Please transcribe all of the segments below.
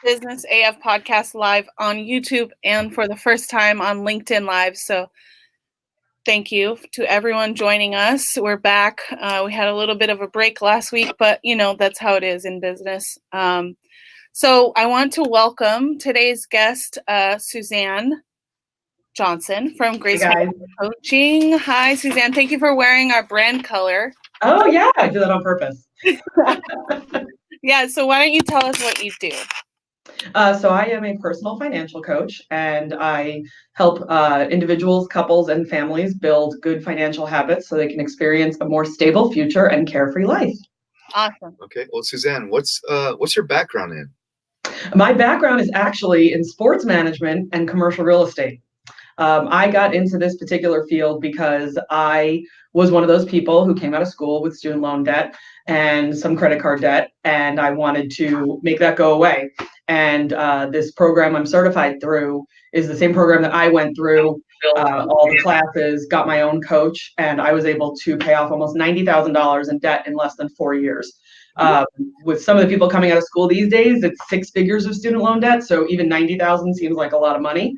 Business AF podcast live on YouTube and for the first time on LinkedIn Live. So thank you to everyone joining us. We're back. We had a little bit of a break last week, but that's how it is in business. So I want to welcome today's guest, Suzanne Johnson from Grace Coaching. Hi, Suzanne. Thank you for wearing our brand color. Oh, yeah. I did that on purpose. Yeah. So why don't you tell us what you do? So I am a personal financial coach, and I help individuals, couples, and families build good financial habits so they can experience a more stable future and carefree life. Awesome. Okay. Well, Suzanne, what's your background in? My background is actually in sports management and commercial real estate. I got into this particular field because I was one of those people who came out of school with student loan debt and some credit card debt, and I wanted to make that go away. And this program I'm certified through is the same program that I went through, all the classes, got my own coach, and I was able to pay off almost $90,000 in debt in less than 4 years. With some of the people coming out of school these days, it's 6 figures of student loan debt. So even 90,000 seems like a lot of money.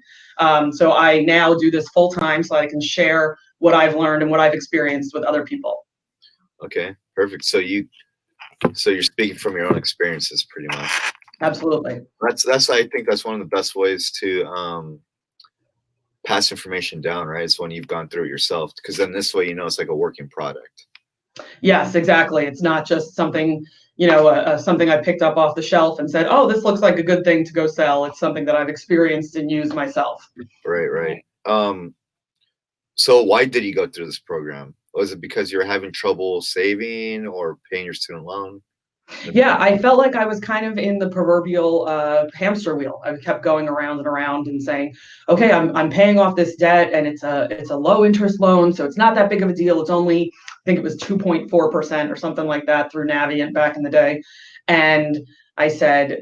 So I now do this full time so I can share what I've learned and what I've experienced with other people. Okay, perfect. So you're speaking from your own experiences pretty much. Absolutely. That's I think that's one of the best ways to pass information down, right? It's when you've gone through it yourself, because then this way it's like a working product. Yes, exactly. It's not just something, something I picked up off the shelf and said, oh, this looks like a good thing to go sell. It's something that I've experienced and used myself. Right. So why did you go through this program? Was it because you were having trouble saving or paying your student loan? Yeah, I felt like I was kind of in the proverbial hamster wheel. I kept going around and around and saying, okay, I'm paying off this debt, and it's a low interest loan, so it's not that big of a deal. It's only, I think it was 2.4% or something like that through Navient back in the day. And I said,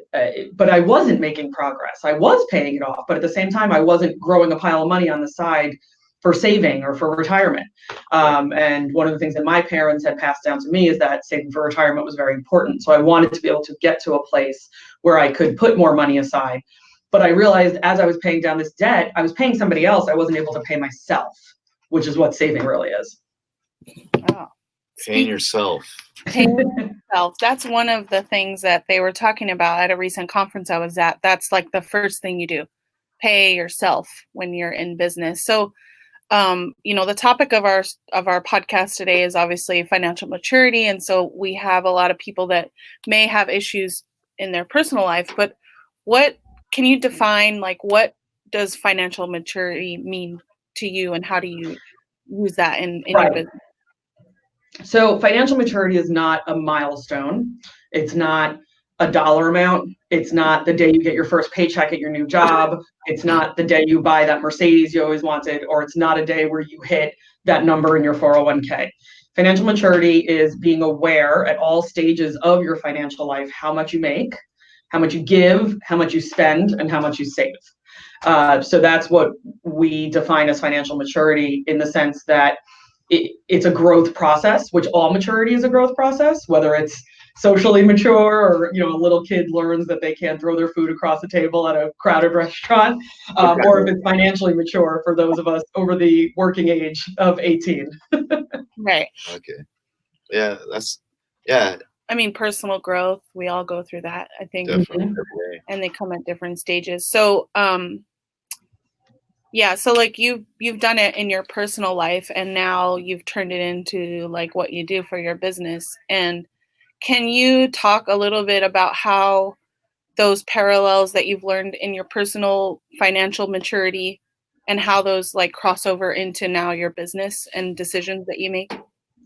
but I wasn't making progress. I was paying it off, but at the same time, I wasn't growing a pile of money on the side for saving or for retirement. And one of the things that my parents had passed down to me is that saving for retirement was very important. So I wanted to be able to get to a place where I could put more money aside. But I realized as I was paying down this debt, I was paying somebody else. I wasn't able to pay myself, which is what saving really is. Oh. Paying yourself. Paying yourself. That's one of the things that they were talking about at a recent conference I was at. That's like the first thing you do. Pay yourself when you're in business. So the topic of our podcast today is obviously financial maturity. And so we have a lot of people that may have issues in their personal life, but what can you define, like, what does financial maturity mean to you, and how do you use that in your business? So financial maturity is not a milestone. It's not a dollar amount. It's not the day you get your first paycheck at your new job. It's not the day you buy that Mercedes you always wanted, or it's not a day where you hit that number in your 401k. Financial maturity is being aware at all stages of your financial life, how much you make, how much you give, how much you spend, and how much you save. So that's what we define as financial maturity, in the sense that it's a growth process, which all maturity is a growth process, whether it's socially mature or a little kid learns that they can't throw their food across the table at a crowded restaurant, or if it's financially mature for those of us over the working age of 18. Right. Okay. Yeah, I mean, personal growth, we all go through that, I think. Definitely. And they come at different stages. So so like you've done it in your personal life, and now you've turned it into like what you do for your business. And can you talk a little bit about how those parallels that you've learned in your personal financial maturity and how those like cross over into now your business and decisions that you make?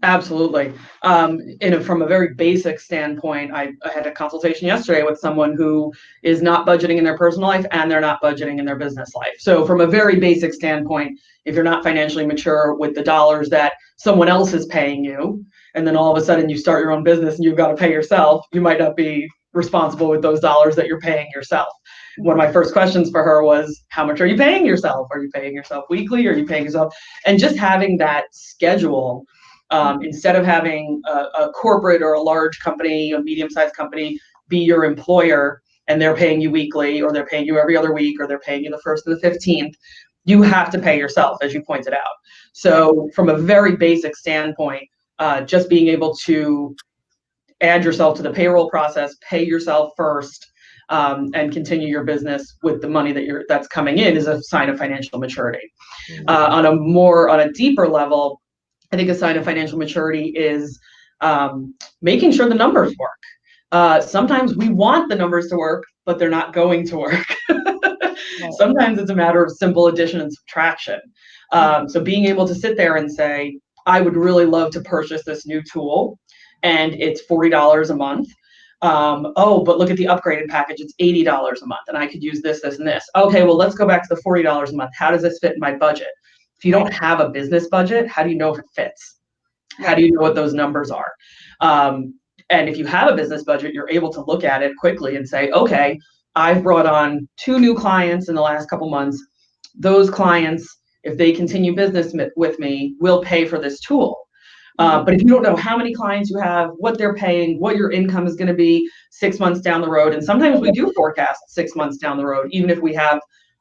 Absolutely. From a very basic standpoint, I had a consultation yesterday with someone who is not budgeting in their personal life, and they're not budgeting in their business life. So from a very basic standpoint, if you're not financially mature with the dollars that someone else is paying you, and then all of a sudden you start your own business and you've got to pay yourself, you might not be responsible with those dollars that you're paying yourself. One of my first questions for her was, how much are you paying yourself? Are you paying yourself weekly? Are you paying yourself? And just having that schedule, instead of having a corporate or a large company, a medium-sized company, be your employer, and they're paying you weekly, or they're paying you every other week, or they're paying you the 1st and the 15th, you have to pay yourself, as you pointed out. So from a very basic standpoint, just being able to add yourself to the payroll process, pay yourself first, and continue your business with the money that's coming in is a sign of financial maturity. On a deeper level, I think a sign of financial maturity is making sure the numbers work. Sometimes we want the numbers to work, but they're not going to work. Sometimes it's a matter of simple addition and subtraction. So being able to sit there and say, I would really love to purchase this new tool, and it's $40 a month. But look at the upgraded package, it's $80 a month, and I could use this, this, and this. Okay, well, let's go back to the $40 a month. How does this fit in my budget? If you don't have a business budget, how do you know if it fits? How do you know what those numbers are? And if you have a business budget, you're able to look at it quickly and say, okay, I've brought on 2 new clients in the last couple months. Those clients, if they continue business with me, will pay for this tool. But if you don't know how many clients you have, what they're paying, what your income is going to be 6 months down the road, and sometimes we do forecast 6 months down the road, even if we have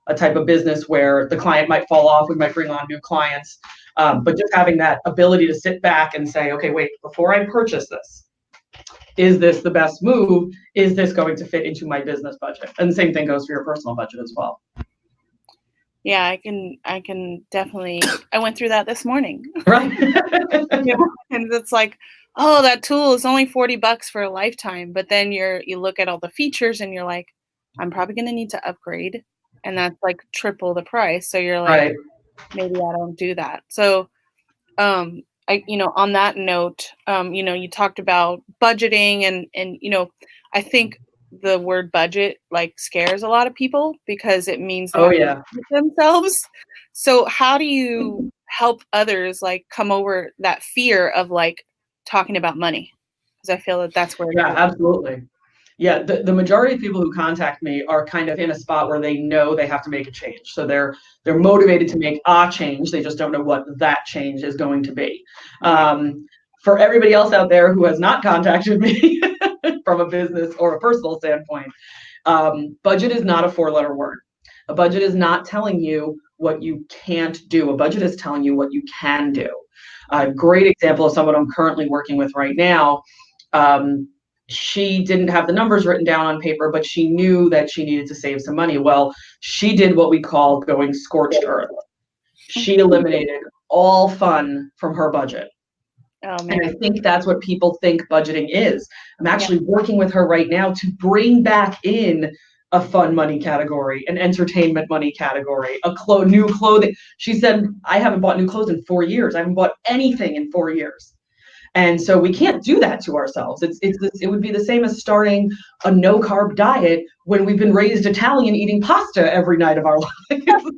a type of business where the client might fall off, we might bring on new clients. But just having that ability to sit back and say, okay, wait, before I purchase this, is this the best move? Is this going to fit into my business budget? And the same thing goes for your personal budget as well. Yeah, I can definitely, I went through that this morning. Right. And it's like, oh, that tool is only $40 for a lifetime. But then you look at all the features and you're like, I'm probably going to need to upgrade. And that's like triple the price. So you're like, maybe I don't do that. So, on that note, you talked about budgeting and, I think the word budget like scares a lot of people because it means they have to budget themselves. So how do you help others like come over that fear of like talking about money? Because I feel that that's where absolutely. Yeah, the majority of people who contact me are kind of in a spot where they know they have to make a change. So they're motivated to make a change. They just don't know what that change is going to be. For everybody else out there who has not contacted me from a business or a personal standpoint, budget is not a 4-letter word. A budget is not telling you what you can't do. A budget is telling you what you can do. A great example of someone I'm currently working with right now. She didn't have the numbers written down on paper, but she knew that she needed to save some money. Well, she did what we call going scorched earth. She eliminated all fun from her budget. Oh, man. And I think that's what people think budgeting is. I'm actually working with her right now to bring back in a fun money category, an entertainment money category, new clothing. She said, I haven't bought new clothes in 4 years. I haven't bought anything in 4 years. And so we can't do that to ourselves. It would be the same as starting a no-carb diet when we've been raised Italian eating pasta every night of our lives.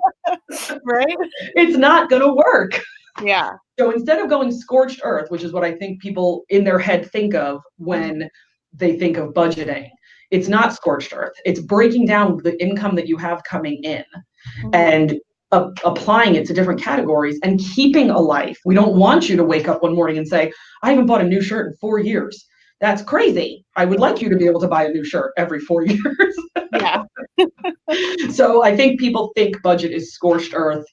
Right? It's not going to work. Yeah. So instead of going scorched earth, which is what I think people in their head think of when they think of budgeting, it's not scorched earth. It's breaking down the income that you have coming in and applying it to different categories and keeping a life. We don't want you to wake up one morning and say, I haven't bought a new shirt in 4 years. That's crazy. I would like you to be able to buy a new shirt every 4 years. Yeah. So I think people think budget is scorched earth.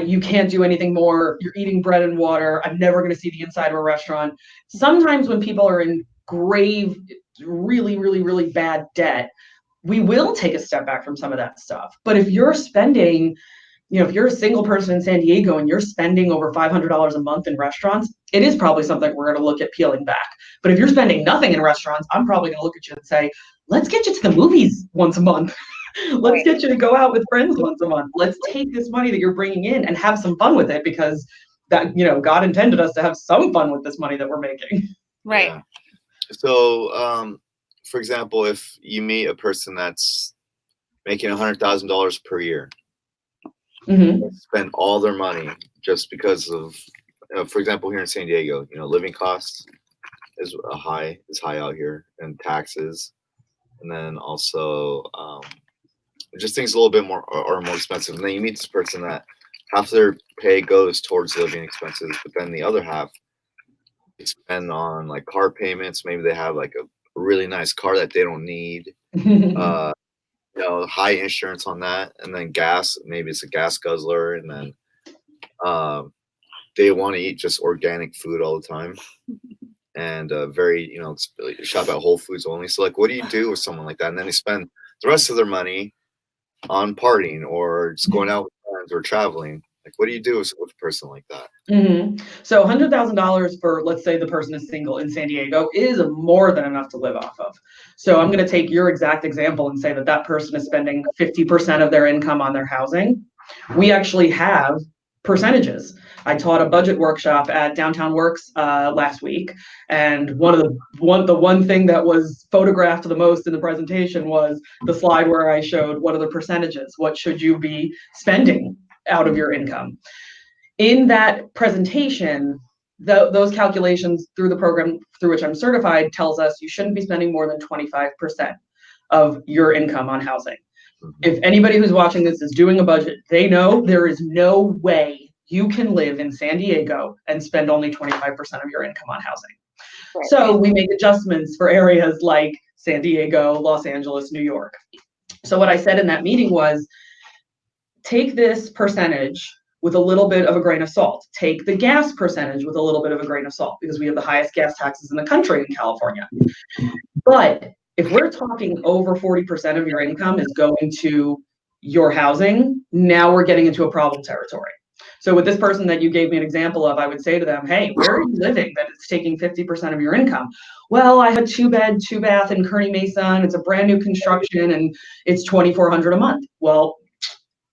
You can't do anything more. You're eating bread and water. I'm never going to see the inside of a restaurant. Sometimes when people are in grave, really, really, really bad debt, we will take a step back from some of that stuff. But if you're spending, if you're a single person in San Diego and you're spending over $500 a month in restaurants, it is probably something we're going to look at peeling back. But if you're spending nothing in restaurants, I'm probably going to look at you and say, let's get you to the movies once a month. Let's get you to go out with friends once a month. Let's take this money that you're bringing in and have some fun with it, because that, God intended us to have some fun with this money that we're making. Right. Yeah. So, for example, if you meet a person that's making $100,000 per year, spend all their money just because of, for example, here in San Diego, living costs is high out here, and taxes, and then also just things a little bit more are more expensive. And then you meet this person that half their pay goes towards living expenses, but then the other half they spend on like car payments. Maybe they have like a really nice car that they don't need. uh, high insurance on that, and then gas. Maybe it's a gas guzzler, and then they want to eat just organic food all the time, and very shop at Whole Foods only. So like, what do you do with someone like that? And then they spend the rest of their money on partying or just going out with friends or traveling. Like, what do you do with a person like that? So $100,000 for, let's say the person is single in San Diego, is more than enough to live off of. So I'm going to take your exact example and say that that person is spending 50% of their income on their housing. We actually have percentages. I taught a budget workshop at Downtown Works last week, and the one thing that was photographed the most in the presentation was the slide where I showed what are the percentages, what should you be spending out of your income. In that presentation, those calculations through the program through which I'm certified tells us you shouldn't be spending more than 25% of your income on housing. If anybody who's watching this is doing a budget, they know there is no way you can live in San Diego and spend only 25% of your income on housing. Right. So we make adjustments for areas like San Diego, Los Angeles, New York. So what I said in that meeting was, take this percentage with a little bit of a grain of salt. Take the gas percentage with a little bit of a grain of salt, because we have the highest gas taxes in the country in California. But if we're talking over 40% of your income is going to your housing, now we're getting into a problem territory. So with this person that you gave me an example of, I would say to them, hey, where are you living that it's taking 50% of your income? Well, I have a 2-bed, 2-bath in Kearny Mesa, and it's a brand new construction, and it's $2,400 a month. Well,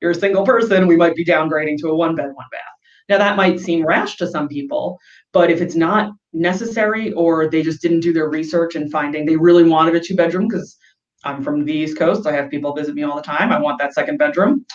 you're a single person, we might be downgrading to a 1-bed, 1-bath. Now that might seem rash to some people, but if it's not necessary, or they just didn't do their research and finding they really wanted a 2-bedroom, because I'm from the East Coast, I have people visit me all the time, I want that 2nd bedroom.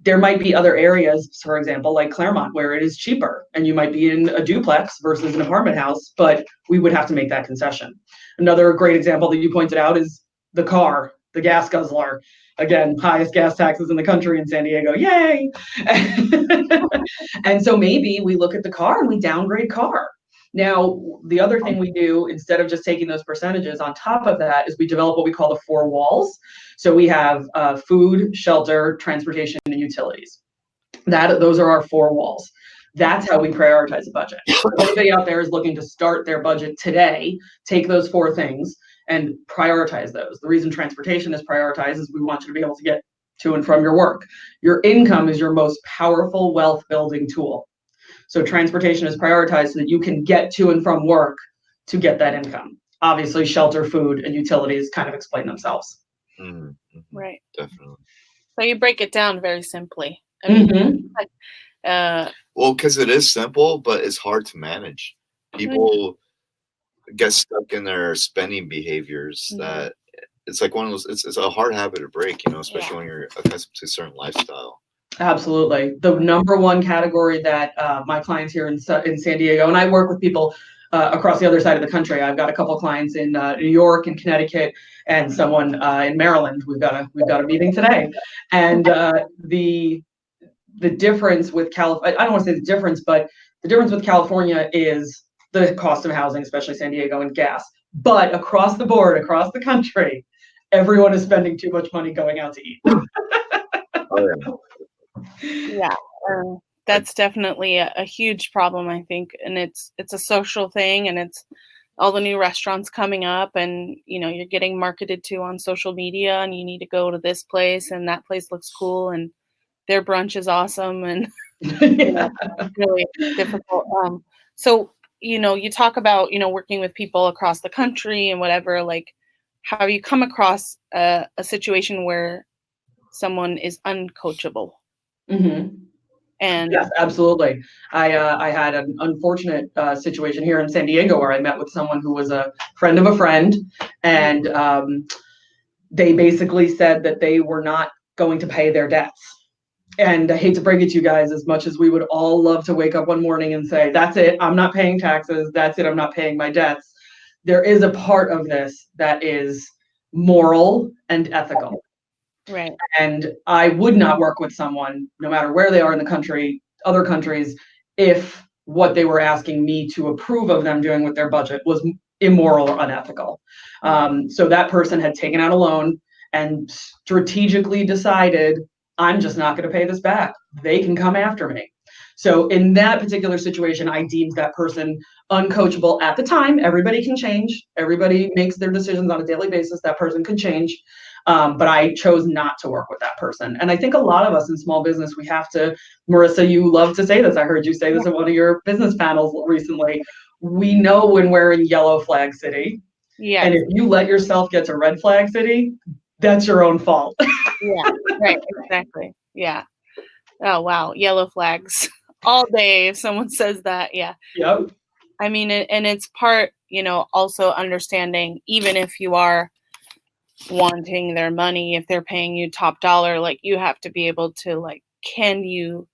There might be other areas, for example, like Claremont, where it is cheaper, and you might be in a duplex versus an apartment house, but we would have to make that concession. Another great example that you pointed out is the car, the gas guzzler. Again, highest gas taxes in the country in San Diego, yay! And so maybe we look at the car and we downgrade car. Now, the other thing we do, instead of just taking those percentages on top of that, is we develop what we call the 4 walls. So we have food, shelter, transportation, and utilities. Those are our 4 walls. That's how we prioritize a budget. If anybody out there is looking to start their budget today, take those 4 things and prioritize those. The reason transportation is prioritized is we want you to be able to get to and from your work. Your income is your most powerful wealth building tool. So transportation is prioritized so that you can get to and from work to get that income. Obviously, shelter, food, and utilities kind of explain themselves. Mm-hmm. Right. Definitely. So you break it down very simply. I mean, well, because it is simple, but it's hard to manage. People get stuck in their spending behaviors that it's like one of those, it's a hard habit to break, especially when you're accustomed to a certain lifestyle. Absolutely. The number one category that my clients here in San Diego, and I work with people across the other side of the country. I've got a couple of clients in New York and Connecticut, and someone in Maryland. We've got a meeting today, and the difference with California. I don't want to say the difference, but the difference with California is the cost of housing, especially San Diego, and gas. But across the board, across the country, everyone is spending too much money going out to eat. Yeah, that's definitely a huge problem, I think, and it's a social thing, and it's all the new restaurants coming up, and you're getting marketed to on social media, and you need to go to this place, and that place looks cool, and their brunch is awesome, and it's really difficult. So you talk about working with people across the country and whatever. Like, have you come across a situation where someone is uncoachable? Mm-hmm. And yes, absolutely. I had an unfortunate situation here in San Diego where I met with someone who was a friend of a friend, and they basically said that they were not going to pay their debts. And I hate to break it to you guys, as much as we would all love to wake up one morning and say, that's it, I'm not paying taxes, that's it, I'm not paying my debts. There is a part of this that is moral and ethical. Right. And I would not work with someone, no matter where they are in the country, other countries, if what they were asking me to approve of them doing with their budget was immoral or unethical. So that person had taken out a loan and strategically decided, I'm just not going to pay this back. They can come after me. So in that particular situation, I deemed that person uncoachable at the time. Everybody can change. Everybody makes their decisions on a daily basis. That person could change. But I chose not to work with that person. And I think a lot of us in small business, we have to, Marisa, you love to say this. I heard you say this at one of your business panels recently. We know when we're in yellow flag city. Yeah. And if you let yourself get to red flag city, that's your own fault. Yeah, right, exactly. Yeah. Oh, wow. Yellow flags all day if someone says that. Yeah. Yep. I mean, and it's part, also understanding, even if you are wanting their money, if they're paying you top dollar, like you have to be able to, like, can you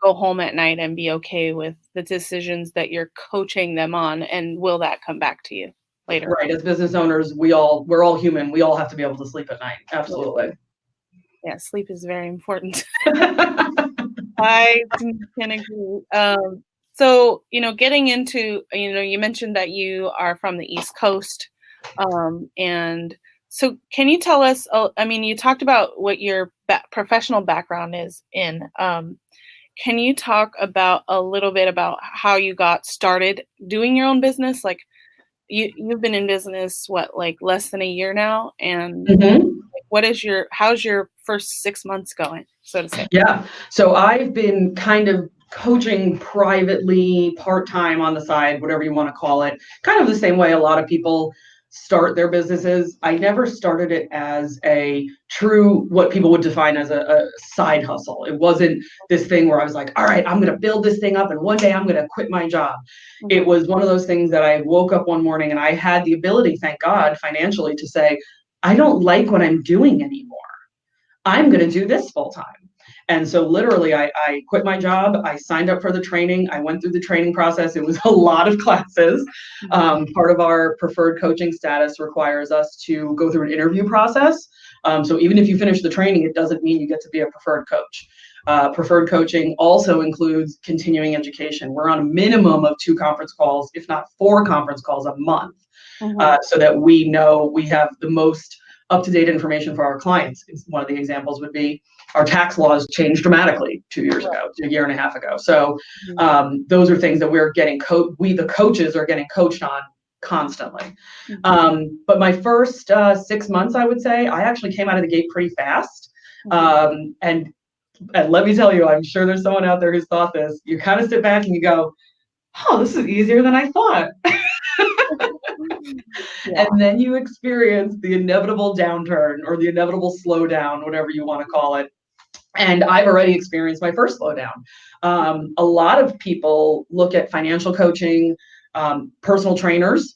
go home at night and be okay with the decisions that you're coaching them on, and will that come back to you later? Right. As business owners, we're all human. We all have to be able to sleep at night. Absolutely. Yeah, sleep is very important. I can agree. So, getting into, you mentioned that you are from the East Coast. And so can you tell us, you talked about what your professional background is in. Can you talk about a little bit about how you got started doing your own business? Like you've been in business, what, like less than a year now? And how's your first 6 months going, so to say? Yeah. So I've been kind of coaching privately, part-time on the side, whatever you want to call it, kind of the same way a lot of people start their businesses. I never started it as a true, what people would define as a side hustle. It wasn't this thing where I was like, all right, I'm going to build this thing up and one day I'm going to quit my job. It was one of those things that I woke up one morning and I had the ability, thank God, financially to say, I don't like what I'm doing anymore. I'm going to do this full time. And so literally I quit my job. I signed up for the training. I went through the training process. It was a lot of classes. Part of our preferred coaching status requires us to go through an interview process. So even if you finish the training, it doesn't mean you get to be a preferred coach. Preferred coaching also includes continuing education. We're on a minimum of 2 conference calls, if not 4 conference calls a month, so that we know we have the most up-to-date information for our clients. One of the examples would be our tax laws changed dramatically 2 years ago, a year and a half ago. So those are things that we're getting the coaches are getting coached on constantly. But my first 6 months, I would say, I actually came out of the gate pretty fast. And let me tell you, I'm sure there's someone out there who's thought this. You kind of sit back and you go, oh, this is easier than I thought. Yeah. And then you experience the inevitable downturn or the inevitable slowdown, whatever you want to call it. And I've already experienced my first slowdown. A lot of people look at financial coaching, personal trainers.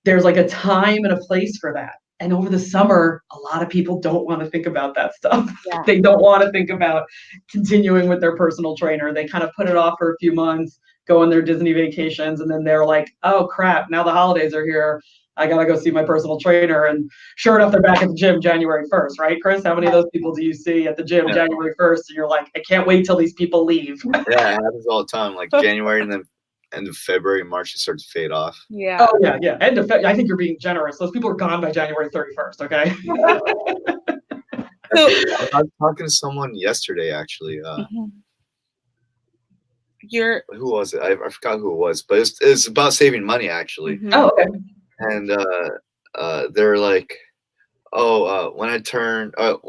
There's like a time and a place for that. And over the summer, a lot of people don't want to think about that stuff. Yeah. They don't want to think about continuing with their personal trainer. They kind of put it off for a few months, go on their Disney vacations, and then they're like, oh crap, now the holidays are here. I gotta go see my personal trainer. And sure enough, they're back at the gym January 1st, right, Chris? How many of those people do you see at the gym January 1st? And you're like, I can't wait till these people leave. Yeah, it happens all the time. Like January and then end of February, March, it starts to fade off. Yeah. Oh yeah. End of February. I think you're being generous. Those people are gone by January 31st. Okay. I was talking to someone yesterday, actually. Who was it? I forgot who it was, but it's about saving money, actually. Oh, okay. And they're like, oh, when I turn, I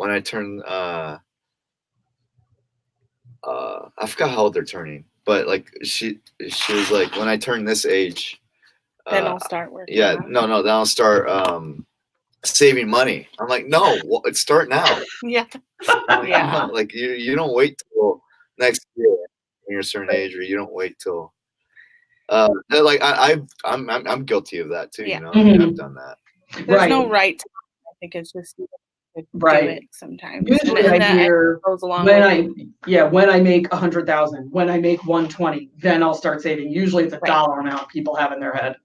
forgot how old they're turning, but like she was like, when I turn this age, then I'll start working. Yeah, no, then I'll start saving money. I'm like, no, let's start now. Yeah. Yeah. Like you don't wait till next year when you're a certain age, or you don't wait till. Like I'm guilty of that too. Yeah. I've done that. There's no right. I think it's just right. Do it sometimes. Usually I hear when I make 100,000, when I make 120, then I'll start saving. Usually it's a dollar amount people have in their head.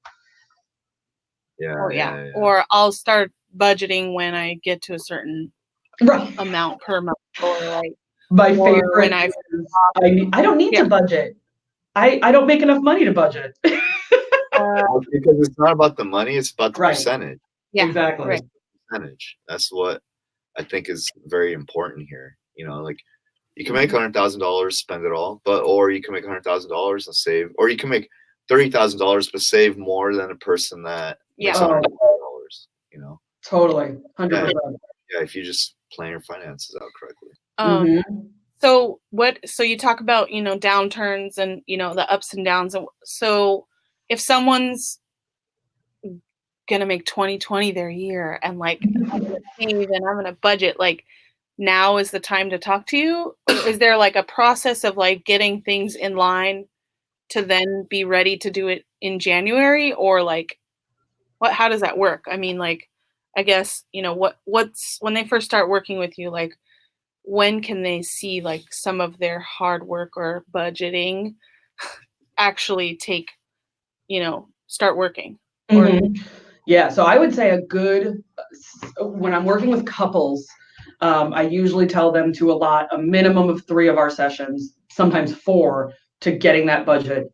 Yeah. Or I'll start budgeting when I get to a certain amount per month. Or like my favorite. I don't need to budget. I don't make enough money to budget. Because it's not about the money, it's about the Right. percentage. Yeah, Exactly. right. Percentage. That's what I think is very important here. You know, like you can make $100,000, spend it all, or you can make $100,000 and save, or you can make $30,000 but save more than a person that makes Yeah. $100,000. You know, Totally, 100%. yeah, if you just plan your finances out correctly. So you talk about, you know, downturns and, you know, the ups and downs. So if someone's gonna make 2020 their year and like I'm gonna save and I'm gonna budget, like now is the time to talk to you? Is there like a process of like getting things in line to then be ready to do it in January, or like how does that work? I mean, like, I guess, you know, what's when they first start working with you, like when can they see like some of their hard work or budgeting actually take, you know, start working? Yeah, so I would say when I'm working with couples, I usually tell them to allot a minimum of 3 of our sessions, sometimes 4, to getting that budget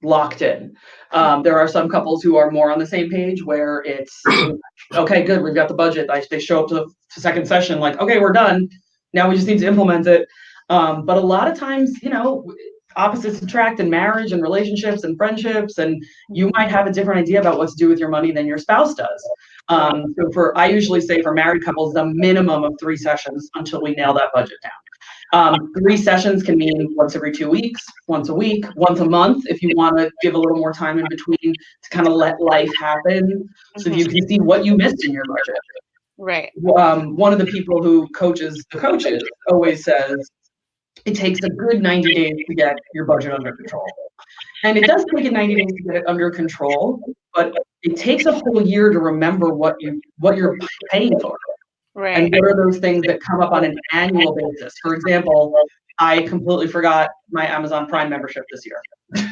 locked in. There are some couples who are more on the same page where it's, okay, good, we've got the budget. They show up to the second session like, okay, we're done. Now we just need to implement it. But a lot of times, you know, opposites attract in marriage and relationships and friendships, and you might have a different idea about what to do with your money than your spouse does. I usually say for married couples, the minimum of 3 sessions until we nail that budget down. 3 sessions can mean once every 2 weeks, once a week, once a month, if you want to give a little more time in between to kind of let life happen, so you can see what you missed in your budget. Right. One of the people who coaches the coaches always says, it takes a good 90 days to get your budget under control. And it does take 90 days to get it under control, but it takes a whole year to remember what you're paying for. Right. And what are those things that come up on an annual basis? For example, I completely forgot my Amazon Prime membership this year.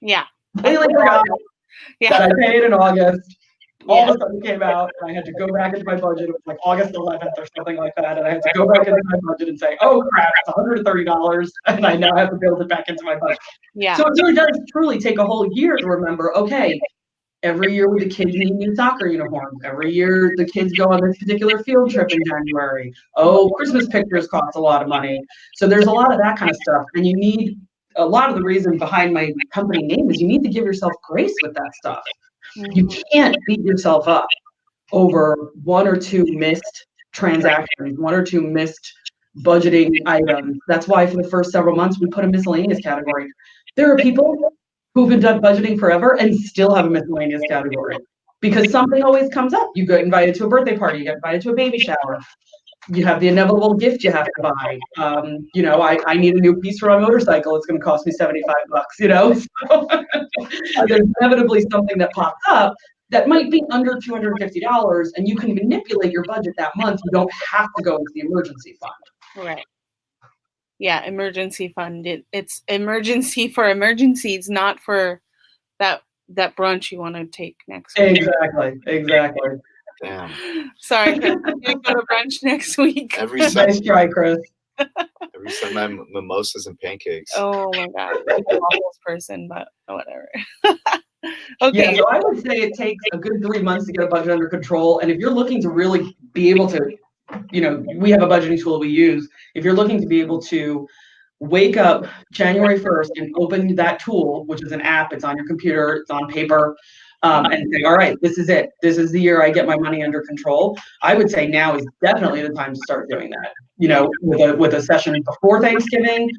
Yeah. Completely forgot that I paid in August. All of a sudden came out, and I had to go back into my budget. It was like August 11th or something like that, and I had to go back into my budget and say, "Oh crap, it's $130," and I now have to build it back into my budget. Yeah. So it really does truly take a whole year to remember. Okay, every year the kids need new soccer uniforms. Every year the kids go on this particular field trip in January. Oh, Christmas pictures cost a lot of money. So there's a lot of that kind of stuff, and you need a lot of the reason behind my company name is you need to give yourself grace with that stuff. You can't beat yourself up over 1 or 2 missed transactions, 1 or 2 missed budgeting items. That's why for the first several months we put a miscellaneous category. There are people who've been done budgeting forever and still have a miscellaneous category because something always comes up. You get invited to a birthday party, you get invited to a baby shower. You have the inevitable gift you have to buy. You know, I need a new piece for my motorcycle. It's going to cost me $75, you know? So there's inevitably something that pops up that might be under $250, and you can manipulate your budget that month. You don't have to go into the emergency fund. Right. Yeah, emergency fund. It's emergency for emergencies, not for that brunch you want to take next week. Exactly. Damn. Sorry, Chris. I'm gonna go to brunch next week. Every Nice Sunday, try, Chris. every Sunday, mimosas and pancakes. Oh my God, I'm a waffles person, but whatever. Okay. Yeah, so I would say it takes a good 3 months to get a budget under control. And if you're looking to really be able to, you know, we have a budgeting tool we use. If you're looking to be able to wake up January 1st and open that tool, which is an app, it's on your computer, it's on paper, and say, all right, this is it. This is the year I get my money under control. I would say now is definitely the time to start doing that. You know, with a session before Thanksgiving,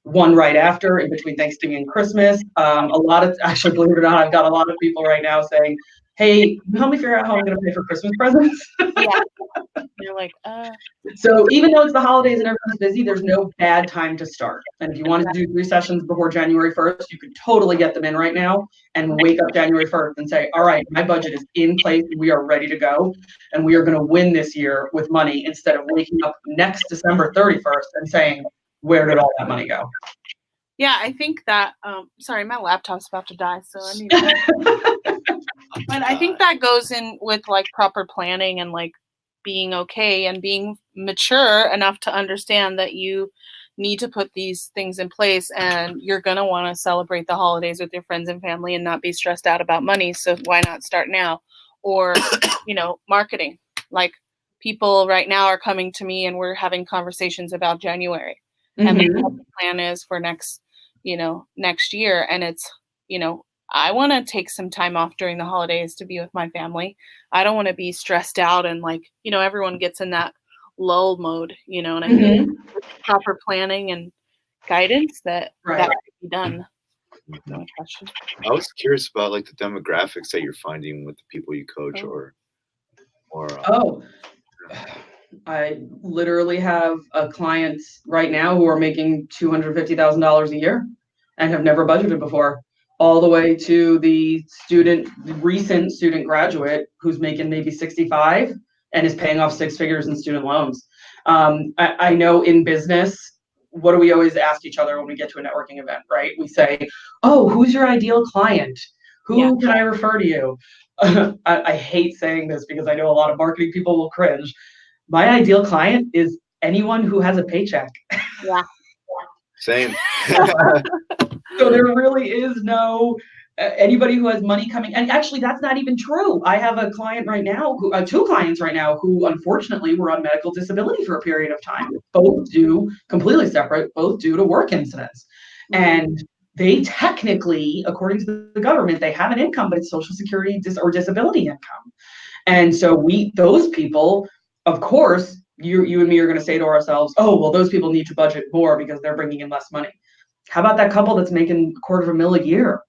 one right after, in between Thanksgiving and Christmas. Actually, believe it or not, I've got a lot of people right now saying, hey, can you help me figure out how I'm going to pay for Christmas presents? Yeah. You're like, So even though it's the holidays and everyone's busy, there's no bad time to start. And if you wanted to do 3 sessions before January 1st, you could totally get them in right now and wake up January 1st and say, all right, my budget is in place and we are ready to go. And we are going to win this year with money instead of waking up next December 31st and saying, where did all that money go? yeah, I think that, sorry, my laptop's about to die, so I need to. But I think that goes in with like proper planning and like being okay and being mature enough to understand that you need to put these things in place, and you're going to want to celebrate the holidays with your friends and family and not be stressed out about money. So why not start now? Or, marketing. Like, people right now are coming to me and we're having conversations about January and like what the plan is for next year. And it's, I want to take some time off during the holidays to be with my family. I don't want to be stressed out and like, everyone gets in that lull mode, and I think with proper planning and guidance that could be done. No question. I was curious about like the demographics that you're finding with the people you coach or I literally have clients right now who are making $250,000 a year and have never budgeted before, all the way to the recent student graduate who's making maybe 65 and is paying off 6 figures in student loans. I know in business, what do we always ask each other when we get to a networking event, right? We say, oh, who's your ideal client? Who can I refer to you? I hate saying this because I know a lot of marketing people will cringe. My ideal client is anyone who has a paycheck. Yeah. Same. So there really is no anybody who has money coming. And actually, that's not even true. I have a client right now, two clients right now, who unfortunately were on medical disability for a period of time. Both completely separate, both due to work incidents. And they technically, according to the government, they have an income, but it's Social Security or disability income. And so those people, of course, you and me are going to say to ourselves, oh, well, those people need to budget more because they're bringing in less money. How about that couple that's making $250,000 a year?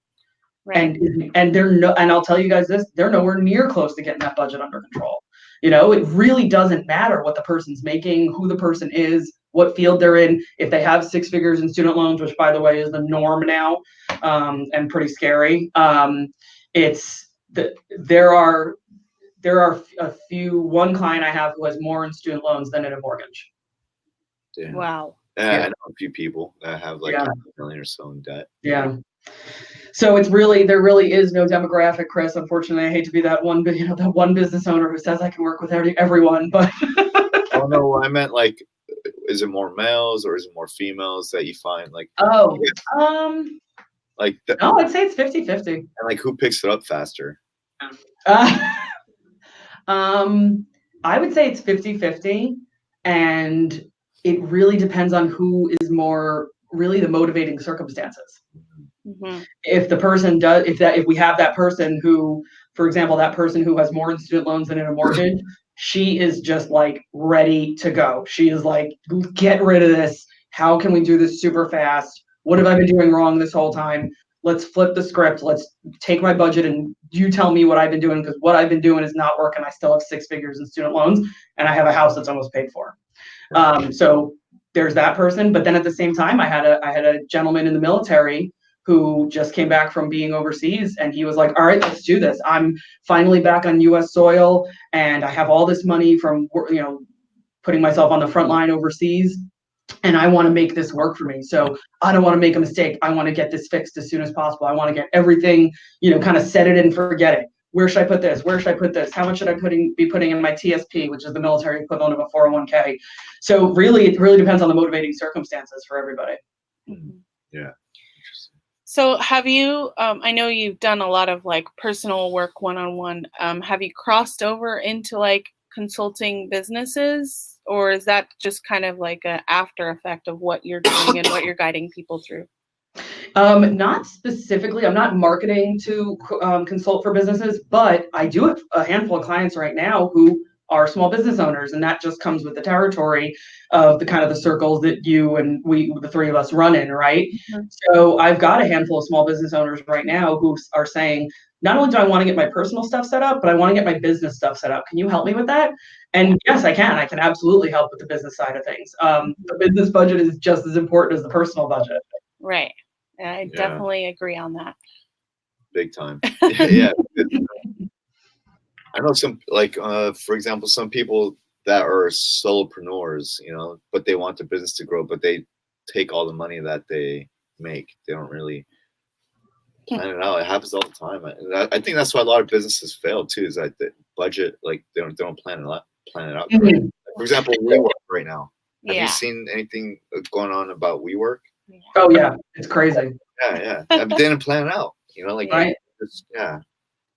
Right. And and I'll tell you guys this, they're nowhere near close to getting that budget under control. It really doesn't matter what the person's making, who the person is, what field they're in. If they have 6 figures in student loans, which by the way is the norm now, and pretty scary. There are one client I have who has more in student loans than in a mortgage. Damn. Wow. I know a few people that have like $500,000 or so in debt. Yeah. So there really is no demographic, Chris. Unfortunately, I hate to be that one business owner who says I can work with everyone, but. Oh no, I meant like, is it more males or is it more females that you find like? Oh, like no, I'd say it's 50-50. And like, who picks it up faster? I would say it's 50-50, and it really depends on who is more really the motivating circumstances. Mm-hmm. If we have that person who, for example, that person who has more in student loans than in a mortgage, she is just like ready to go. She is like, get rid of this. How can we do this super fast? What have I been doing wrong this whole time? Let's flip the script. Let's take my budget and you tell me what I've been doing, because what I've been doing is not working. I still have 6 figures in student loans and I have a house that's almost paid for. So there's that person. But then at the same time, I had a gentleman in the military who just came back from being overseas, and he was like, all right, let's do this. I'm finally back on US soil and I have all this money from, putting myself on the front line overseas, and I want to make this work for me. So I don't want to make a mistake. I want to get this fixed as soon as possible. I want to get everything, kind of set it and forget it. Where should I put this? Where should I put this? How much should I be putting in my TSP, which is the military equivalent of a 401k? So really, it really depends on the motivating circumstances for everybody. Yeah. So have you, I know you've done a lot of like personal work one-on-one. Have you crossed over into like consulting businesses, or is that just kind of like an after effect of what you're doing and what you're guiding people through? Not specifically. I'm not marketing to consult for businesses, but I do have a handful of clients right now who are small business owners, and that just comes with the territory of the kind of the circles that you and the three of us run in, right? Mm-hmm. So I've got a handful of small business owners right now who are saying, not only do I want to get my personal stuff set up, but I want to get my business stuff set up. Can you help me with that? And yes, I can. I can absolutely help with the business side of things. The business budget is just as important as the personal budget. Right. I definitely agree on that. Big time. Yeah. I know some, like, for example, some people that are solopreneurs, but they want the business to grow, but they take all the money that they make. They don't really plan it out. It happens all the time. I think that's why a lot of businesses fail too, is that the budget, like they don't plan it out. Mm-hmm. For example, we work right now. Have you seen anything going on about WeWork? Oh yeah, it's crazy. Yeah. I didn't plan out. Like right.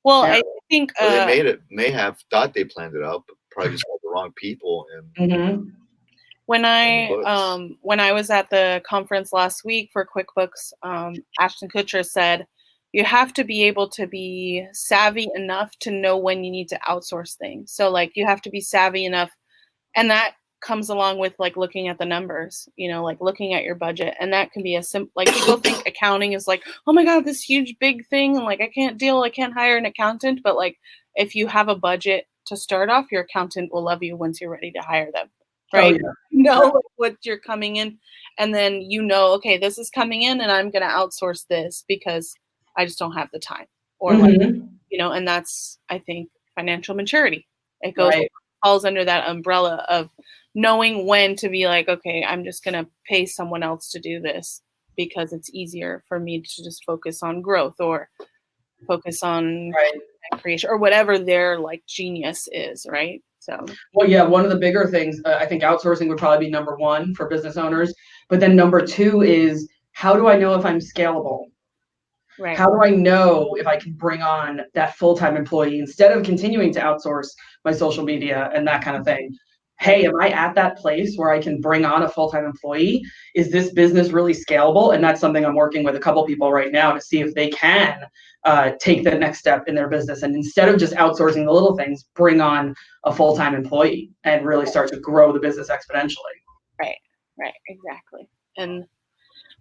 Well, Yeah. I think they may have thought they planned it out, but probably just had the wrong people. And when I was at the conference last week for QuickBooks, Ashton Kutcher said you have to be able to be savvy enough to know when you need to outsource things. So like you have to be savvy enough, and that comes along with like looking at the numbers, like looking at your budget. And that can be like people think accounting is like, oh my God, this huge big thing. And like, I can't hire an accountant. But like, if you have a budget to start off, your accountant will love you once you're ready to hire them. Right. Oh, yeah. What you're coming in. And then, okay, this is coming in and I'm going to outsource this because I just don't have the time or and that's, I think, financial maturity. It falls under that umbrella of knowing when to be like, okay, I'm just going to pay someone else to do this because it's easier for me to just focus on growth or focus on creation or whatever their like genius is. Right. So, well, yeah, one of the bigger things, I think outsourcing would probably be number one for business owners. But then number two is, how do I know if I'm scalable? Right. How do I know if I can bring on that full-time employee instead of continuing to outsource my social media and that kind of thing? Hey, am I at that place where I can bring on a full-time employee? Is this business really scalable? And that's something I'm working with a couple people right now to see if they can take the next step in their business. And instead of just outsourcing the little things, bring on a full-time employee and really start to grow the business exponentially. Right, exactly. And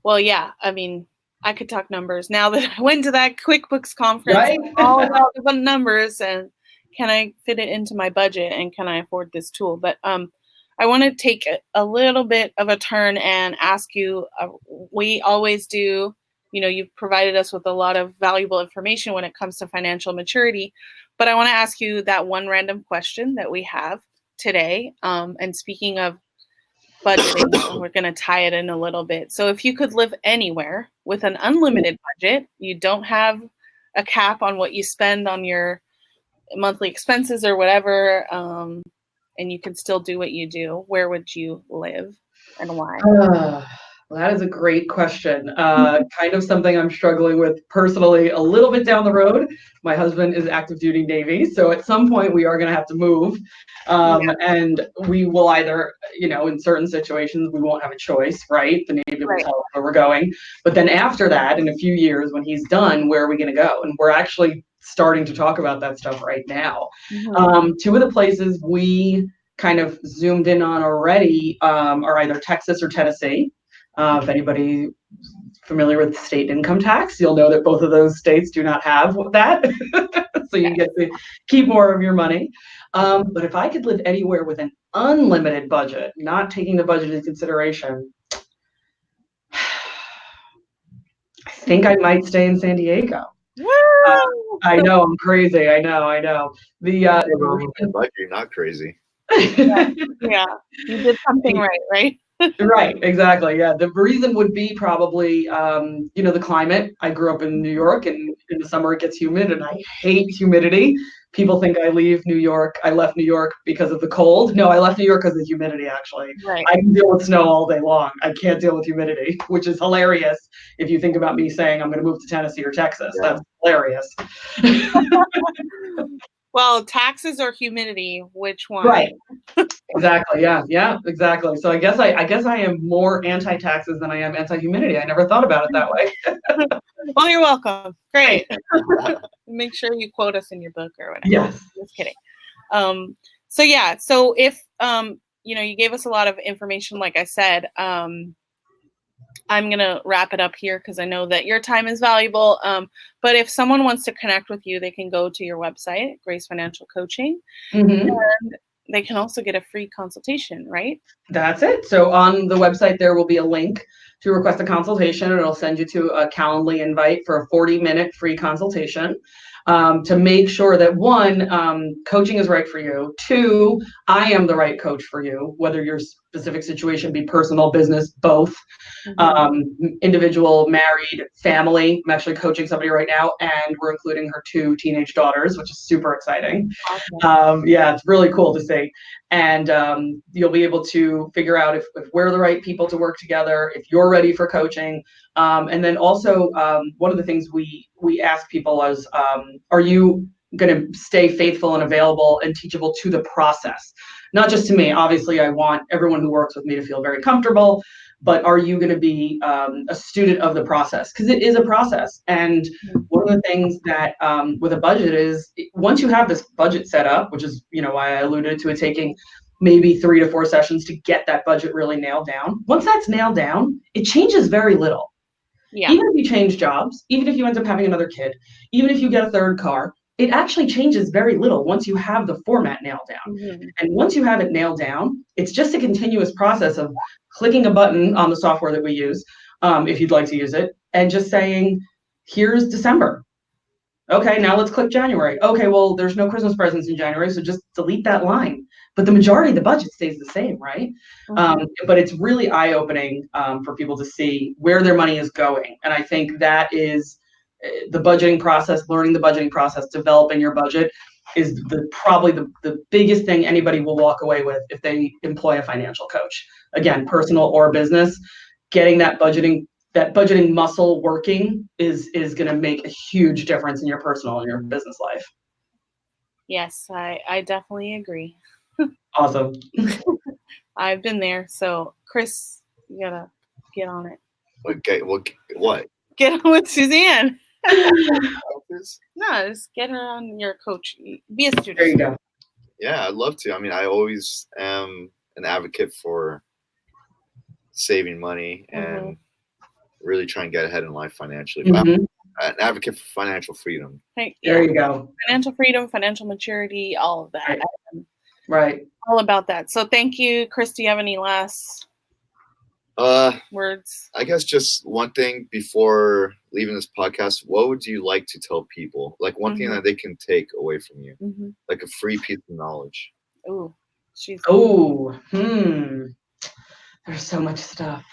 well, yeah, I mean, I could talk numbers now that I went to that QuickBooks conference. Right? All about the numbers and can I fit it into my budget and can I afford this tool? But I want to take a little bit of a turn and ask you, we always do, you've provided us with a lot of valuable information when it comes to financial maturity, but I want to ask you that one random question that we have today. And speaking of budgeting, we're going to tie it in a little bit. So if you could live anywhere with an unlimited budget, you don't have a cap on what you spend on your monthly expenses or whatever, and you can still do what you do, where would you live and why? Well, that is a great question. Kind of something I'm struggling with personally a little bit down the road. My husband is active duty Navy, so at some point we are going to have to move. And we will either, in certain situations, we won't have a choice, right? The Navy will tell us where we're going. But then after that, in a few years, when he's done, where are we going to go? And we're actually starting to talk about that stuff right now. Two of the places we kind of zoomed in on already are either Texas or Tennessee. If anybody familiar with state income tax, you'll know that both of those states do not have that. So you get to keep more of your money. But if I could live anywhere with an unlimited budget, not taking the budget into consideration, I think I might stay in San Diego. I know, I'm crazy. I know. But you're not crazy. Yeah, you did something right? Right, exactly. Yeah, the reason would be probably, the climate. I grew up in New York, and in the summer it gets humid, and I hate humidity. People think I left New York because of the cold. No, I left New York because of the humidity, actually. Right. I can deal with snow all day long. I can't deal with humidity, which is hilarious if you think about me saying I'm going to move to Tennessee or Texas. Yeah. That's hilarious. Well, taxes or humidity, which one? Right. Exactly. Yeah, exactly. So I guess I am more anti-taxes than I am anti-humidity. I never thought about it that way. Well, you're welcome. Great. Make sure you quote us in your book or whatever. Yes. Just kidding. So if you gave us a lot of information, like I said, I'm going to wrap it up here because I know that your time is valuable. But if someone wants to connect with you, they can go to your website, Grace Financial Coaching, and they can also get a free consultation, right? That's it. So on the website, there will be a link to request a consultation, and it'll send you to a Calendly invite for a 40-minute free consultation. to make sure that one, coaching is right for you. Two, I am the right coach for you, whether your specific situation be personal, business, both. Individual, married, family. I'm actually coaching somebody right now, and we're including her 2 teenage daughters, which is super exciting. Awesome. Yeah, it's really cool to see. And you'll be able to figure out if we're the right people to work together, if you're ready for coaching. And then also, one of the things we ask people is, are you going to stay faithful and available and teachable to the process? Not just to me. Obviously, I want everyone who works with me to feel very comfortable, but are you going to be a student of the process? Because it is a process. And one of the things that with a budget is, once you have this budget set up, which is, why I alluded to it taking maybe 3 to 4 sessions to get that budget really nailed down. Once that's nailed down, it changes very little. Yeah. Even if you change jobs, even if you end up having another kid, even if you get a third car, it actually changes very little once you have the format nailed down. And once you have it nailed down, it's just a continuous process of clicking a button on the software that we use, if you'd like to use it, and just saying, here's December. Okay, now let's click January. Okay, well, there's no Christmas presents in January, so just delete that line. But the majority of the budget stays the same, right? But it's really eye-opening for people to see where their money is going. And I think that is the budgeting process, learning the budgeting process, developing your budget is probably the biggest thing anybody will walk away with if they employ a financial coach. Again, personal or business, getting that budgeting muscle working is going to make a huge difference in your personal and your business life. Yes, I definitely agree. Awesome. I've been there. So, Chris, you gotta get on it. Okay, what? Get on with Suzanne. Focus? No, just get her on your coach. Be a student. There you go. Yeah, I'd love to. I mean, I always am an advocate for saving money and really try and get ahead in life financially. I'm an advocate for financial freedom. There you go. Financial freedom, financial maturity, all of that. Right. All about that. So thank you. Chris, do you have any last words? I guess just one thing before leaving this podcast. What would you like to tell people? Like one thing that they can take away from you, like a free piece of knowledge. Ooh, there's so much stuff.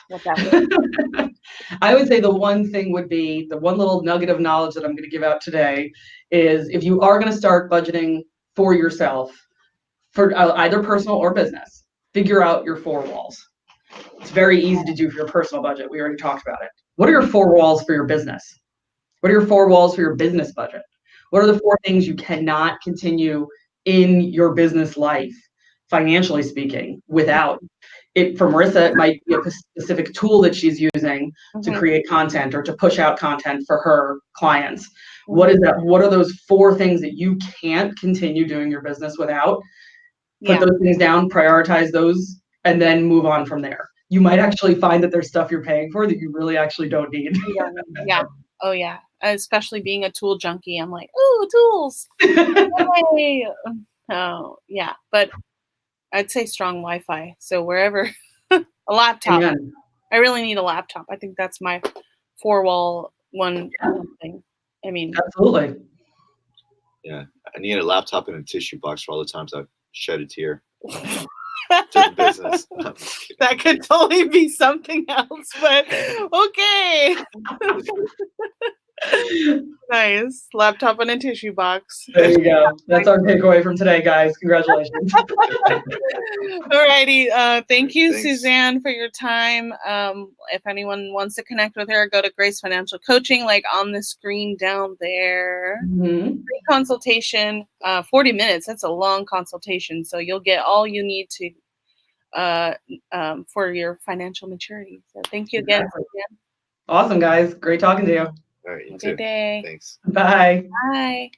I would say the one thing would be the one little nugget of knowledge that I'm going to give out today is if you are going to start budgeting for yourself, for either personal or business, figure out your 4 walls. It's very easy to do for your personal budget. We already talked about it. What are your 4 walls for your business? What are your 4 walls for your business budget? What are the 4 things you cannot continue in your business life, financially speaking, without it? For Marisa, it might be a specific tool that she's using to create content or to push out content for her clients. What is that? What are those 4 things that you can't continue doing your business without? Put those things down, prioritize those, and then move on from there. You might actually find that there's stuff you're paying for that you really actually don't need. Yeah. Oh, yeah. Especially being a tool junkie. I'm like, ooh, tools. Yay. Oh, yeah. But I'd say strong Wi-Fi. So wherever, a laptop. Amen. I really need a laptop. I think that's my 4-wall one thing. I mean, absolutely. Yeah. I need a laptop and a tissue box for all the times I've shed a tear. Doing business. That could totally be something else, but okay. Nice. Laptop and a tissue box. There you go. That's our takeaway from today, guys. Congratulations. Alrighty. Thank you, Suzanne, for your time. If anyone wants to connect with her, go to Grace Financial Coaching, like on the screen down there. Free consultation, 40 minutes. That's a long consultation. So you'll get all you need to for your financial maturity. So thank you again, Suzanne. Awesome, guys. Great talking to you. All right, you too. Good day. Thanks. Bye. Bye.